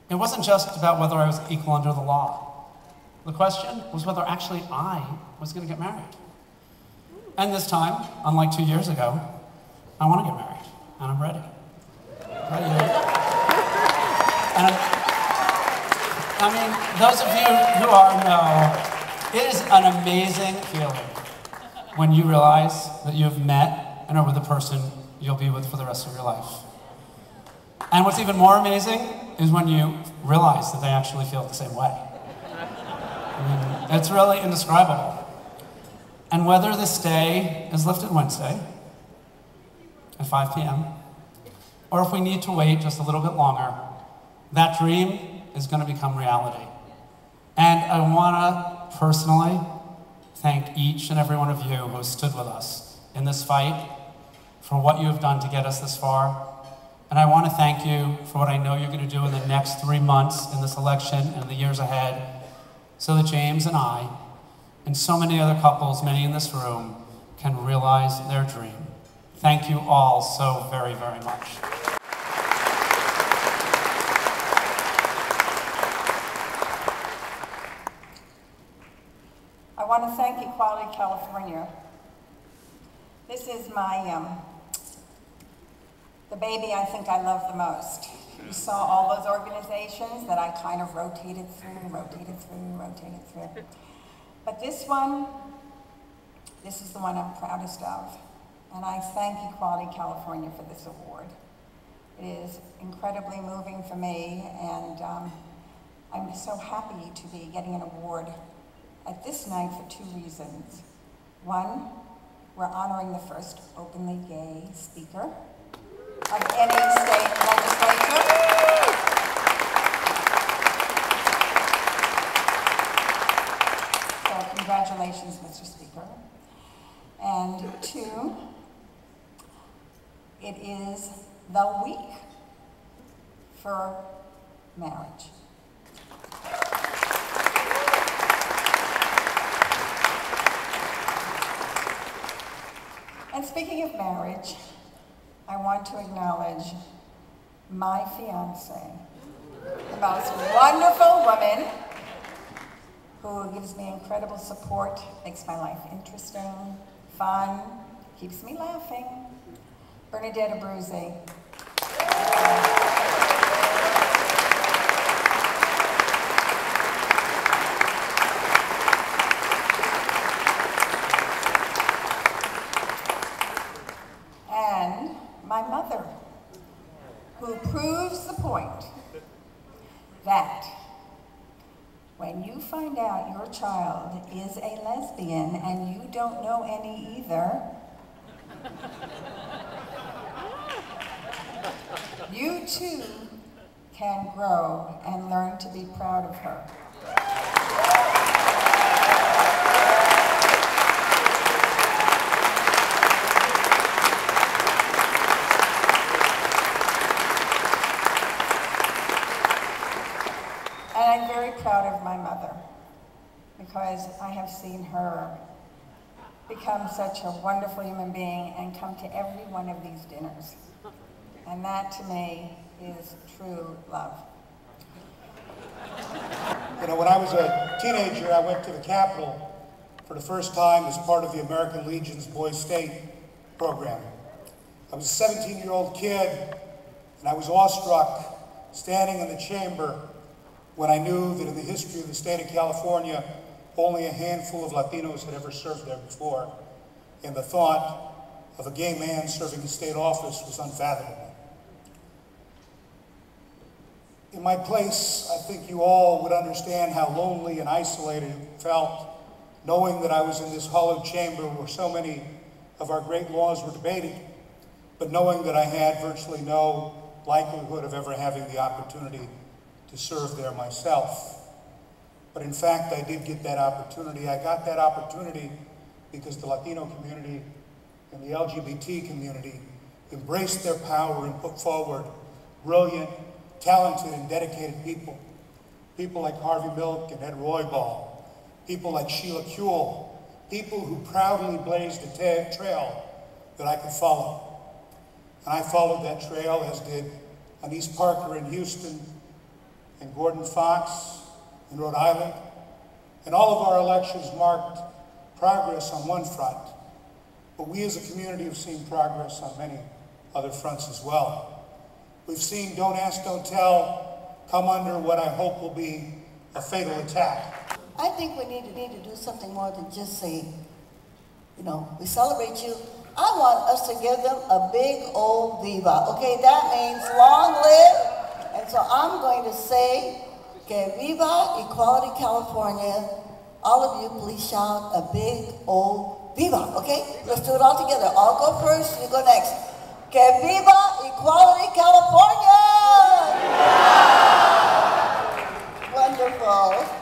It wasn't just about whether I was equal under the law. The question was whether actually I was going to get married. And this time, unlike 2 years ago, I want to get married, and I'm ready. And I mean, those of you who are know, it is an amazing feeling when you realize that you've met and are with the person you'll be with for the rest of your life. And what's even more amazing is when you realize that they actually feel the same way. I mean, it's really indescribable. And whether this day is lifted Wednesday at 5 p.m., or if we need to wait just a little bit longer, that dream is going to become reality. And I want to personally thank each and every one of you who stood with us in this fight for what you have done to get us this far. And I want to thank you for what I know you're going to do in the next 3 months in this election and the years ahead, so that James and I, and so many other couples, many in this room, can realize their dream. Thank you all so very, very much. I want to thank Equality California. This is the baby I think I love the most. You saw all those organizations that I kind of rotated through. But this is the one I'm proudest of. And I thank Equality California for this award. It is incredibly moving for me, and I'm so happy to be getting an award at this night for 2 reasons. One, we're honoring the first openly gay speaker of any state legislature. So congratulations, Mr. Speaker. And 2, it is the week for marriage. And speaking of marriage, I want to acknowledge my fiance, the most wonderful woman who gives me incredible support, makes my life interesting, fun, keeps me laughing, Bernadette Abruzzi. My mother, who proves the point that when you find out your child is a lesbian and you don't know any either, you too can grow and learn to be proud of her. And I'm very proud of my mother, because I have seen her become such a wonderful human being and come to every one of these dinners. And that, to me, is true love. You know, when I was a teenager, I went to the Capitol for the first time as part of the American Legion's Boys State program. I was a 17-year-old kid, and I was awestruck standing in the chamber when I knew that in the history of the state of California, only a handful of Latinos had ever served there before, and the thought of a gay man serving a state office was unfathomable. In my place, I think you all would understand how lonely and isolated it felt, knowing that I was in this hallowed chamber where so many of our great laws were debated, but knowing that I had virtually no likelihood of ever having the opportunity to serve there myself. But in fact, I did get that opportunity. I got that opportunity because the Latino community and the LGBT community embraced their power and put forward brilliant, talented, and dedicated people. People like Harvey Milk and Ed Roybal. People like Sheila Kuehl. People who proudly blazed a trail that I could follow. And I followed that trail, as did Anise Parker in Houston, and Gordon Fox in Rhode Island. And all of our elections marked progress on one front, but we as a community have seen progress on many other fronts as well. We've seen Don't Ask, Don't Tell come under what I hope will be a fatal attack. I think we need to do something more than just say, you know, we celebrate you. I want us to give them a big old viva, okay? That means long live. And so I'm going to say, que viva Equality California. All of you please shout a big old viva, okay? Let's do it all together. I'll go first, you go next. Que viva Equality California! Wonderful.